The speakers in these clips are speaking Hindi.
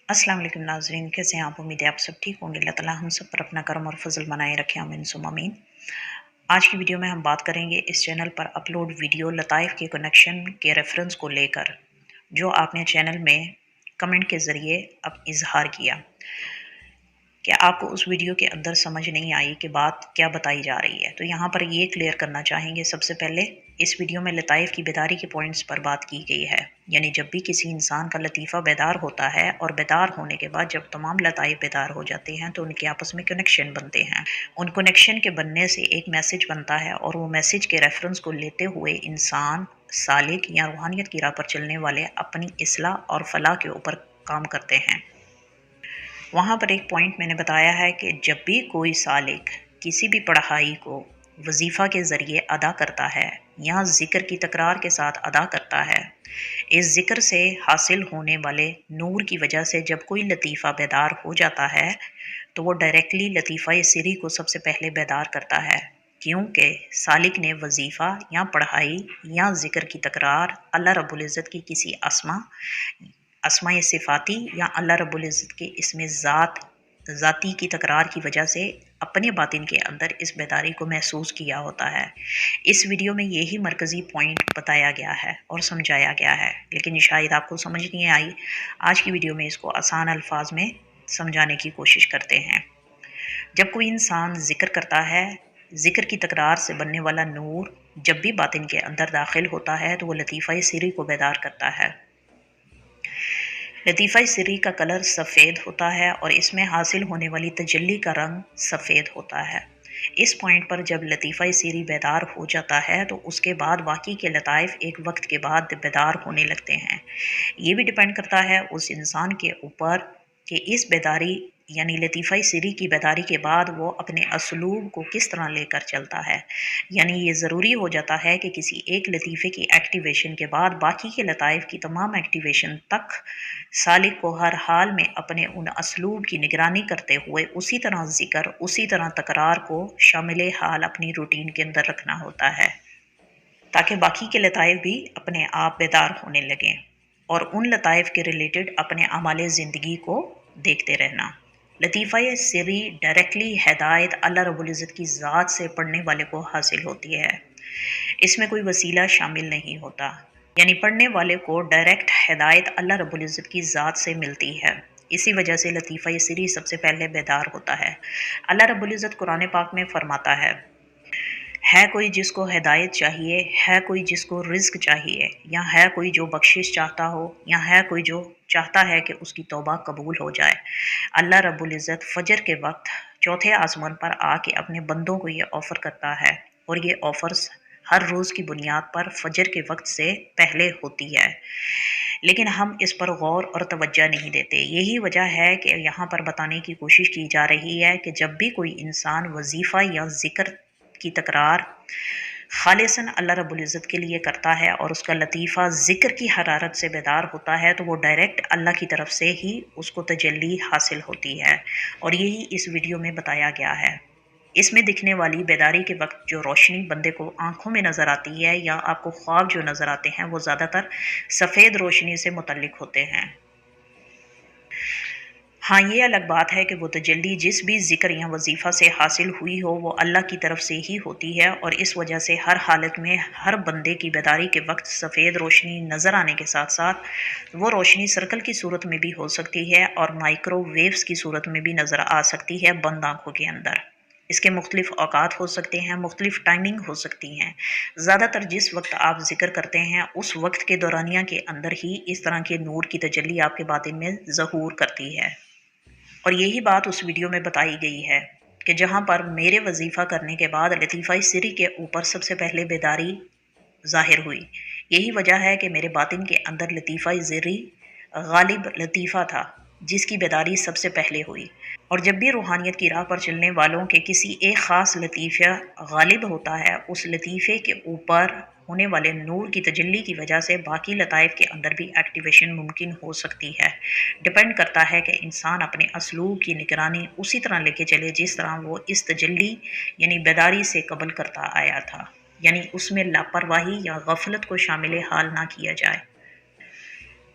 अस्सलाम वालेकुम नाज़रीन, कैसे हैं आप? उम्मीद है आप सब ठीक होंगे। अल्लाह ताला हम सब पर अपना करम और फजल बनाए रखे, आमीन सुम्मा आमीन। आज की वीडियो में हम बात करेंगे इस चैनल पर अपलोड वीडियो लताइफ के कनेक्शन के रेफरेंस को लेकर, जो आपने चैनल में कमेंट के ज़रिए अब इजहार किया कि आपको उस वीडियो के अंदर समझ नहीं आई कि बात क्या बताई जा रही है। तो यहाँ पर ये क्लियर करना चाहेंगे, सबसे पहले इस वीडियो में लताइफ की बेदारी के पॉइंट्स पर बात की गई है। यानी जब भी किसी इंसान का लतीफ़ा बेदार होता है और बेदार होने के बाद जब तमाम लताइफ बेदार हो जाते हैं तो उनके आपस में कनेक्शन बनते हैं। उन कनेक्शन के बनने से एक मैसेज बनता है और वो मैसेज के रेफरेंस को लेते हुए इंसान सालिक या रूहानियत की राह पर चलने वाले अपनी इस्लाह और फलाह के ऊपर काम करते हैं। वहाँ पर एक पॉइंट मैंने बताया है कि जब भी कोई सालिक किसी भी पढ़ाई को वजीफ़ा के ज़रिए अदा करता है या ज़िक्र की तकरार के साथ अदा करता है, इस ज़िक्र से हासिल होने वाले नूर की वजह से जब कोई लतीफ़ा बेदार हो जाता है तो वो डायरेक्टली लतीफ़ा सिरी को सबसे पहले बेदार करता है, क्योंकि सालिक ने वजीफ़ा या पढ़ाई या ज़िक्र की तकरार अल्लाह रब्बुल इज़्ज़त की किसी अस्माए सिफ़ाती या अल्लाह रब्बुल इज़्ज़त के इसमें ज़ाती की तकरार की वजह से अपने बातिन के अंदर इस बेदारी को महसूस किया होता है। इस वीडियो में यही मरकज़ी पॉइंट बताया गया है और समझाया गया है, लेकिन शायद आपको समझ नहीं आई। आज की वीडियो में इसको आसान अल्फाज में समझाने की कोशिश करते हैं। जब कोई इंसान ज़िक्र करता है, ज़िक्र की तकरार से बनने वाला नूर जब भी बातिन के अंदर दाखिल होता है तो वो लतीफ़ा सिरी को बेदार करता है। लतीफ़ा सिरी का कलर सफ़ेद होता है और इसमें हासिल होने वाली तजल्ली का रंग सफ़ेद होता है। इस पॉइंट पर जब लतीफ़ा सिरी बेदार हो जाता है तो उसके बाद बाकी के लताइफ एक वक्त के बाद बेदार होने लगते हैं। ये भी डिपेंड करता है उस इंसान के ऊपर कि इस बेदारी यानी लतीफ़ा सिरी की बेदारी के बाद वो अपने असलूब को किस तरह लेकर चलता है। यानी ये ज़रूरी हो जाता है कि किसी एक लतीफ़े की एक्टिवेशन के बाद बाकी के लताइफ की तमाम एक्टिवेशन तक सालिक को हर हाल में अपने उन असलूब की निगरानी करते हुए उसी तरह ज़िक्र, उसी तरह तकरार को शामिल हाल अपनी रूटीन के अंदर रखना होता है, ताकि बाकी के लताइफ भी अपने आप बेदार होने लगें और उन लताइफ के रिलेटेड अपने अमाले ज़िंदगी को देखते रहना। लतीफ़ा सिरी डायरेक्टली हिदायत अल्लाह रब्बुल इज़्ज़त की ज़ात से पढ़ने वाले को हासिल होती है। इसमें कोई वसीला शामिल नहीं होता, यानी पढ़ने वाले को डायरेक्ट हिदायत अल्लाह रब्बुल इज़्ज़त की ज़ात से मिलती है। इसी वजह से लतीफ़ा सिरी सबसे पहले बेदार होता है। अल्लाह रब्बुल इज़्ज़त कुरान पाक में फरमाता है कोई जिसको हिदायत चाहिए, है कोई जिसको रिज़्क चाहिए, या है कोई जो बख्शिश चाहता हो, या है कोई जो चाहता है कि उसकी तौबा कबूल हो जाए। अल्लाह रब्बुल इज़्ज़त फ़जर के वक्त चौथे आसमान पर आके अपने बंदों को ये ऑफ़र करता है और ये ऑफ़र्स हर रोज़ की बुनियाद पर फ़जर के वक्त से पहले होती है, लेकिन हम इस पर गौर और तवज्जो नहीं देते। यही वजह है कि यहाँ पर बताने की कोशिश की जा रही है कि जब भी कोई इंसान वजीफ़ा या ज़िक्र की तकरार खालिसन अल्लाह रब्बुल इज़्ज़त के लिए करता है और उसका लतीफ़ा ज़िक्र की हरारत से बेदार होता है तो वो डायरेक्ट अल्लाह की तरफ से ही उसको तजल्ली हासिल होती है, और यही इस वीडियो में बताया गया है। इसमें दिखने वाली बेदारी के वक्त जो रोशनी बंदे को आंखों में नज़र आती है या आपको ख्वाब जो नज़र आते हैं वो ज़्यादातर सफ़ेद रोशनी से मुतल्लिक होते हैं। हाँ, ये अलग बात है कि वो तजल्ली जिस भी ज़िक्र या वजीफ़ा से हासिल हुई हो वो अल्लाह की तरफ से ही होती है, और इस वजह से हर हालत में हर बंदे की बेदारी के वक्त सफ़ेद रोशनी नज़र आने के साथ साथ वो रोशनी सर्कल की सूरत में भी हो सकती है और माइक्रोवेव्स की सूरत में भी नज़र आ सकती है बंद आँखों के अंदर। इसके मुख्तलिफ औकात हो सकते हैं, मुख्तलिफ टाइमिंग हो सकती हैं। ज़्यादातर जिस वक्त आप ज़िक्र करते हैं उस वक्त के दौरानिया के अंदर ही इस तरह के नूर की तजल्ली आपके बातिन में ज़हूर करती है। और यही बात उस वीडियो में बताई गई है कि जहाँ पर मेरे वजीफ़ा करने के बाद लतीफ़ा सिरी के ऊपर सबसे पहले बेदारी ज़ाहिर हुई। यही वजह है कि मेरे बातिन के अंदर लतीफ़ा सिरी गालिब लतीफ़ा था जिसकी बेदारी सबसे पहले हुई, और जब भी रूहानियत की राह पर चलने वालों के किसी एक ख़ास लतीफ़ा गालिब होता है, उस लतीफ़े के ऊपर होने वाले नूर की तजल्ली की वजह से बाकी लताइफ के अंदर भी एक्टिवेशन मुमकिन हो सकती है। डिपेंड करता है कि इंसान अपने असलूब की निगरानी उसी तरह लेके चले जिस तरह वो इस तजल्ली यानी बेदारी से कबल करता आया था, यानी उसमें लापरवाही या गफलत को शामिल हाल ना किया जाए।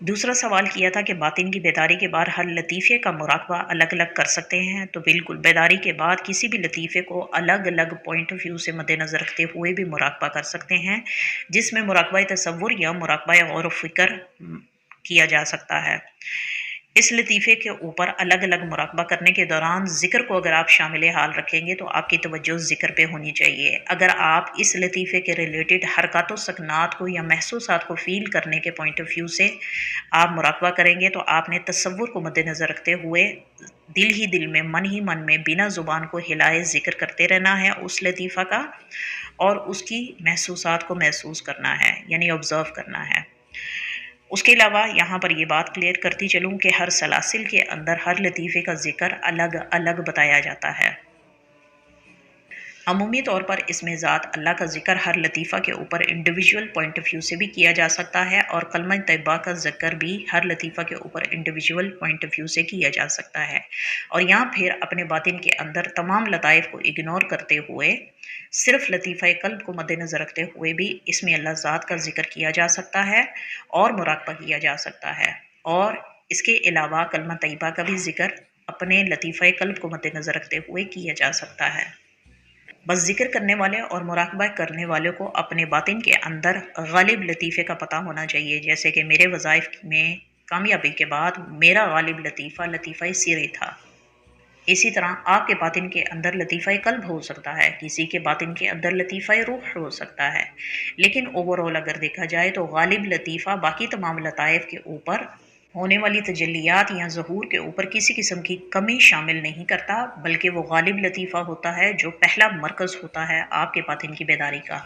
दूसरा सवाल किया था कि बातिन की बेदारी के बाद हर लतीफ़े का मुराकबा अलग अलग कर सकते हैं। तो बिल्कुल, बेदारी के बाद किसी भी लतीफ़े को अलग अलग पॉइंट ऑफ व्यू से मद्देनज़र रखते हुए भी मुराकबा कर सकते हैं, जिसमें मुराकबा तसव्वुर या मुराकबा गौर व फ़िक्र किया जा सकता है। इस लतीफ़े के ऊपर अलग अलग मुराकबा करने के दौरान ज़िक्र को अगर आप शामिल हाल रखेंगे तो आपकी तवज्जो ज़िक्र पे होनी चाहिए। अगर आप इस लतीफ़े के रिलेटेड हरकत व सकनात को या महसूसात को फ़ील करने के पॉइंट ऑफ व्यू से आप मुराकबा करेंगे तो आपने तसव्वुर को मद्देनज़र रखते हुए दिल ही दिल में, मन ही मन में, बिना ज़ुबान को हिलाए ज़िक्र करते रहना है उस लतीफ़ा का, और उसकी महसूसात को महसूस करना है, यानी ऑब्ज़र्व करना है। उसके अलावा यहाँ पर ये बात क्लियर करती चलूँ कि हर सलासिल के अंदर हर लतीफ़े का ज़िक्र अलग अलग बताया जाता है। अमूमी तौर पर इसमें ज़ात अल्लाह का ज़िक्र हर लतीफ़ा के ऊपर इंडिविजुअल पॉइंट ऑफ व्यू से भी किया जा सकता है, और कलमा तैयबा का ज़िक्र भी हर लतीफ़ा के ऊपर इंडिविजुअल पॉइंट ऑफ व्यू से किया जा सकता है। और यहाँ फिर अपने बातिन के अंदर तमाम लताइफ़ को इग्नोर करते हुए सिर्फ लतीफ़ा कल्ब को मद्देनज़र रखते हुए भी इसमें अल्लाह ज़ात का ज़िक्र किया जा सकता है और मुराकबा किया जा सकता है। और इसके अलावा कलमा तैयबा का भी ज़िक्र अपने लतीफ़ा कल्ब को मद्देनज़र रखते हुए किया जा सकता है। बस ज़िक्र करने वाले और मुराकबा करने वाले को अपने बातिन के अंदर गालिब लतीफ़े का पता होना चाहिए। जैसे कि मेरे वज़ाइफ में कामयाबी के बाद मेरा गालिब लतीफ़ा लतीफ़ा सिरे था। इसी तरह आपके बातिन के अंदर लतीफ़ा कल्ब हो सकता है, किसी के बातिन के अंदर लतीफ़ा रूह हो सकता है, लेकिन ओवरऑल अगर देखा जाए तो गालिब लतीफ़ा बाकी तमाम लताइफ़ के ऊपर होने वाली तजल्लियात या ज़हूर के ऊपर किसी किस्म की कमी शामिल नहीं करता, बल्कि वो गालिब लतीफ़ा होता है जो पहला मरकज़ होता है आपके बातिन की बेदारी का।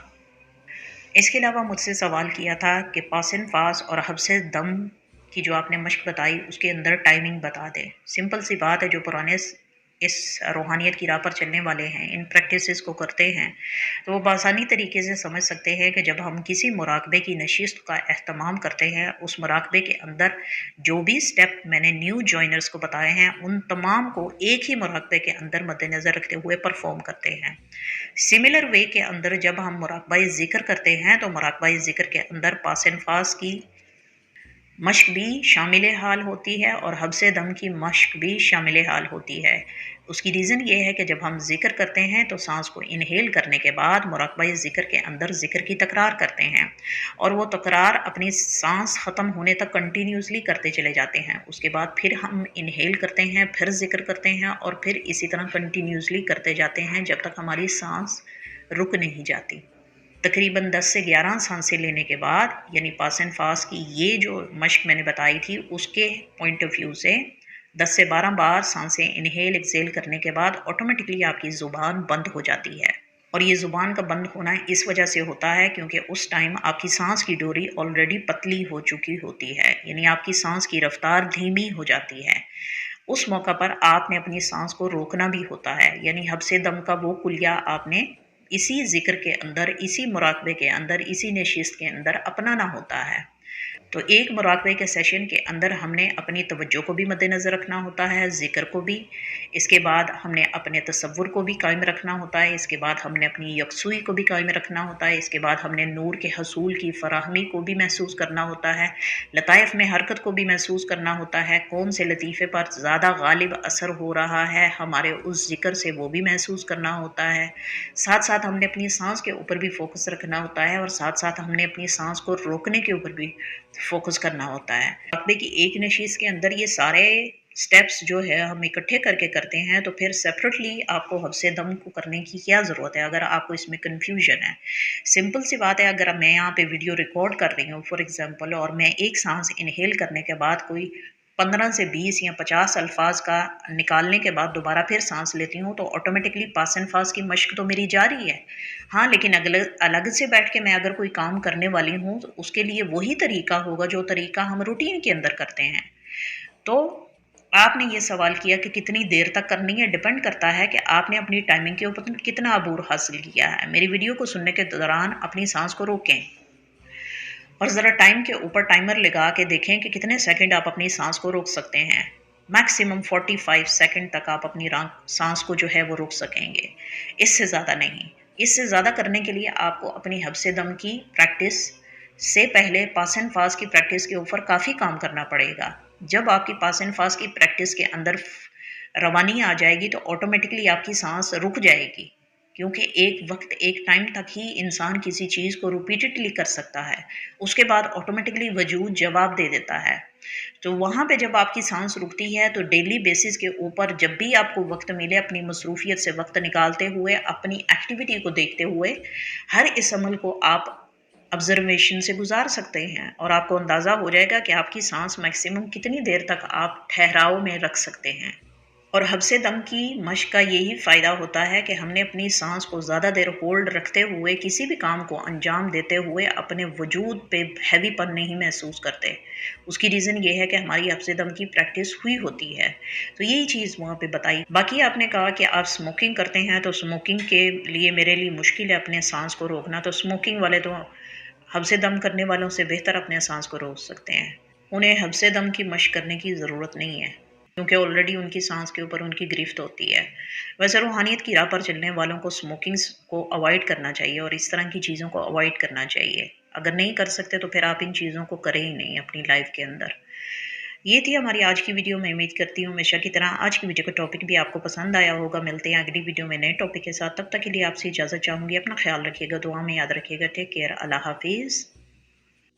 इसके अलावा मुझसे सवाल किया था कि पासिन फास और हब्से दम की जो आपने मश्क बताई उसके अंदर टाइमिंग बता दें। सिंपल सी बात है, जो पुराने इस रूहानियत की राह पर चलने वाले हैं, इन प्रैक्टिसेस को करते हैं, तो वो बासानी तरीके से समझ सकते हैं कि जब हम किसी मुराकबे की नशिस्त का एहतमाम करते हैं, उस मुराकबे के अंदर जो भी स्टेप मैंने न्यू जॉइनर्स को बताए हैं उन तमाम को एक ही मुराकबे के अंदर मद्देनज़र रखते हुए परफॉर्म करते हैं। सिमिलर वे के अंदर जब हम मुराकबा ज़िक्र करते हैं तो मुराकबा ज़िक्र के अंदर पास एंड फास की मश्क भी शामिल हाल होती है और हब्से दम की मश्क भी शामिल हाल होती है। उसकी रीज़न ये है कि जब हम ज़िक्र करते हैं तो सांस को इनहेल करने के बाद मुराकबा ज़िक्र के अंदर ज़िक्र की तकरार करते हैं, और वो तकरार अपनी सांस ख़त्म होने तक कंटिन्यूसली करते चले जाते हैं। उसके बाद फिर हम इनहेल करते हैं, फिर ज़िक्र करते हैं, और फिर इसी तरह कंटिन्यूसली करते जाते हैं जब तक हमारी सांस रुक नहीं जाती। तकरीबन 10 से 11 सांसें लेने के बाद, यानी पास एंड फास की ये जो मश्क मैंने बताई थी उसके पॉइंट ऑफ व्यू से 10 से 12 बार सांसें इनहेल एक्सेल करने के बाद ऑटोमेटिकली आपकी ज़ुबान बंद हो जाती है। और ये ज़ुबान का बंद होना इस वजह से होता है क्योंकि उस टाइम आपकी सांस की डोरी ऑलरेडी पतली हो चुकी होती है, यानी आपकी सांस की रफ्तार धीमी हो जाती है। उस मौका पर आपने अपनी सांस को रोकना भी होता है, यानी हब्से दम का वो कुलिया आपने इसी ज़िक्र के अंदर, इसी मुराकबे के अंदर, इसी नशिस्त के अंदर अपनाना होता है। तो एक मुराकबे के सेशन के अंदर हमने अपनी तवज्जो को भी मद्देनज़र रखना होता है, ज़िक्र को भी, इसके बाद हमने अपने तसव्वुर को भी कायम रखना होता है, इसके बाद हमने अपनी यकसुई को भी कायम रखना होता है, इसके बाद हमने नूर के हसूल की फ़राहमी को भी महसूस करना होता है, लताइफ़ में हरकत को भी महसूस करना होता है, कौन से लतीफ़े पर ज़्यादा गालिब असर हो रहा है हमारे उस ज़िक्र से वो भी महसूस करना होता है। साथ साथ हमने अपनी सांस के ऊपर भी फोकस रखना होता है, और साथ साथ हमने अपनी सांस को रोकने के ऊपर भी फोकस करना होता है। मुराकबे की एक नशीस के अंदर ये सारे स्टेप्स जो है हम इकट्ठे करके करते हैं, तो फिर सेपरेटली आपको हब्से दम को करने की क्या ज़रूरत है अगर आपको इसमें कन्फ्यूजन है। सिंपल सी बात है, अगर मैं यहाँ पे वीडियो रिकॉर्ड कर रही हूँ फॉर एग्जांपल, और मैं एक सांस इनहेल करने के बाद कोई 15 से 20 या 50 अल्फाज का निकालने के बाद दोबारा फिर सांस लेती हूँ, तो ऑटोमेटिकली पास एंड फास की मश्क तो मेरी जारी है। हाँ, लेकिन अलग से बैठ के मैं अगर कोई काम करने वाली हूँ तो उसके लिए वही तरीका होगा जो तरीका हम रूटीन के अंदर करते हैं। तो आपने ये सवाल किया कि कितनी देर तक करनी है, डिपेंड करता है कि आपने अपनी टाइमिंग के ऊपर कितना अबूर हासिल किया है। मेरी वीडियो को सुनने के दौरान अपनी सांस को रोकें और ज़रा टाइम के ऊपर टाइमर लगा के देखें कि कितने सेकंड आप अपनी सांस को रोक सकते हैं। मैक्सिमम 45 सेकंड तक आप अपनी सांस को जो है वो रोक सकेंगे, इससे ज़्यादा नहीं। इससे ज़्यादा करने के लिए आपको अपनी हब्से दम की प्रैक्टिस से पहले पास एंड फास्ट की प्रैक्टिस के ऊपर काफ़ी काम करना पड़ेगा। जब आपकी पास एंड फास्ट की प्रैक्टिस के अंदर रवानी आ जाएगी तो ऑटोमेटिकली आपकी सांस रुक जाएगी, क्योंकि एक वक्त एक टाइम तक ही इंसान किसी चीज़ को रिपीटेडली कर सकता है, उसके बाद ऑटोमेटिकली वजूद जवाब दे देता है। तो वहाँ पे जब आपकी सांस रुकती है तो डेली बेसिस के ऊपर जब भी आपको वक्त मिले, अपनी मसरूफियत से वक्त निकालते हुए, अपनी एक्टिविटी को देखते हुए, हर इस अमल को आप ऑब्जर्वेशन से गुजार सकते हैं और आपको अंदाज़ा हो जाएगा कि आपकी सांस मैक्सिमम कितनी देर तक आप ठहराव में रख सकते हैं। और हब्से दम की मश्क का यही फ़ायदा होता है कि हमने अपनी सांस को ज़्यादा देर होल्ड रखते हुए किसी भी काम को अंजाम देते हुए अपने वजूद पे हैवीपन नहीं महसूस करते। उसकी रीज़न ये है कि हमारी हब्से दम की प्रैक्टिस हुई होती है। तो यही चीज़ वहाँ पे बताई। बाकी आपने कहा कि आप स्मोकिंग करते हैं, तो स्मोकिंग के लिए मेरे लिए मुश्किल है अपने सांस को रोकना। तो स्मोकिंग वाले तो हब्से दम करने वालों से बेहतर अपने सांस को रोक सकते हैं। उन्हें हब्से दम की मश्क करने की ज़रूरत नहीं है, क्योंकि ऑलरेडी उनकी सांस के ऊपर उनकी गिरफ्त होती है। वैसे रूहानियत की राह पर चलने वालों को स्मोकिंग को अवॉइड करना चाहिए और इस तरह की चीज़ों को अवॉइड करना चाहिए। अगर नहीं कर सकते तो फिर आप इन चीज़ों को करें ही नहीं अपनी लाइफ के अंदर। ये थी हमारी आज की वीडियो। मैं उम्मीद करती हूँ हमेशा की तरह आज की वीडियो का टॉपिक भी आपको पसंद आया होगा। मिलते हैं अगली वीडियो में नए टॉपिक के साथ। तब तक के लिए आपसे इजाज़त चाहूँगी। अपना ख्याल रखिएगा, दुआ में याद रखिएगा। Take care. अल्लाह हाफिज़।